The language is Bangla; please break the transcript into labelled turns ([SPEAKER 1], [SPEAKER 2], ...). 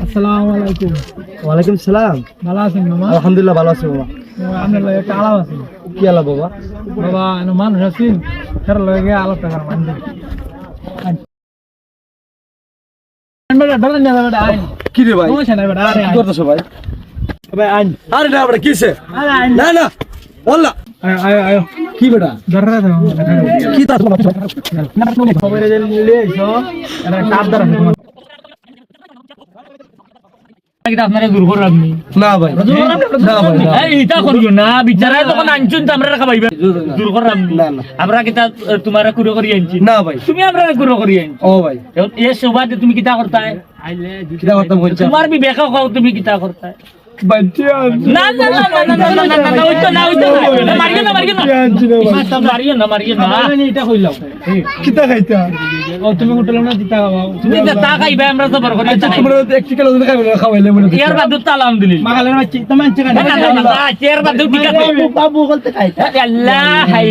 [SPEAKER 1] আসসালামু আলাইকুম।
[SPEAKER 2] ওয়ালাইকুম সালাম।
[SPEAKER 1] ভালো আছেন মামা?
[SPEAKER 2] আলহামদুলিল্লাহ ভালো আছি বাবা।
[SPEAKER 1] আপনার লগে একটা আলাপ আছে।
[SPEAKER 2] কি আলা বাবা?
[SPEAKER 1] বাবা এনে মানুষ আছেন তার লগে আলাপ টাকার মানবে।
[SPEAKER 2] কি রে ভাই? কি করতেছো ভাই? আরে না বেটা কিসে? না না বললা কি বেটা? কি তা
[SPEAKER 1] খবরে যে নিলে এসো এটা কাপ দ্বারা আপনারা দূর করে রাখনি
[SPEAKER 2] না ভাই না ভাই
[SPEAKER 1] এই এটা করিও না বিচারায় তখন আনছুন তো আমরা খাবাইবা দূর করে রাখনি
[SPEAKER 2] না না
[SPEAKER 1] আমরা কিতা তোমারা কুরো করি আনছি
[SPEAKER 2] না ভাই
[SPEAKER 1] তুমি আমরা কুরো করি আনছি
[SPEAKER 2] ও ভাই
[SPEAKER 1] এই সবাতে তুমি কিতা করতাই
[SPEAKER 2] কিটা করতাম বলছো
[SPEAKER 1] তোমার বিবেক কও তুমি কিতা করতাই
[SPEAKER 2] বাচ্চা
[SPEAKER 1] না না না না না না না না ওইতো না মারিও না মারিও না আমি এটা কইলাম
[SPEAKER 2] কিটা খাইতা
[SPEAKER 1] ও তুমি হোটেলে না দিতা খাও তুমি তা খাইবা আমরা তো বড় করে
[SPEAKER 2] তোমরা এক কিলো দুধ খাইবে খাওয়াইলে মনে
[SPEAKER 1] এর বাদ তালাম দিলি মাগালের মাছি তোমার চেয়ে না না চেয়ার বাদ ঠিক আছে
[SPEAKER 2] বাবু বলতে খাইতা
[SPEAKER 1] আল্লাহ হাই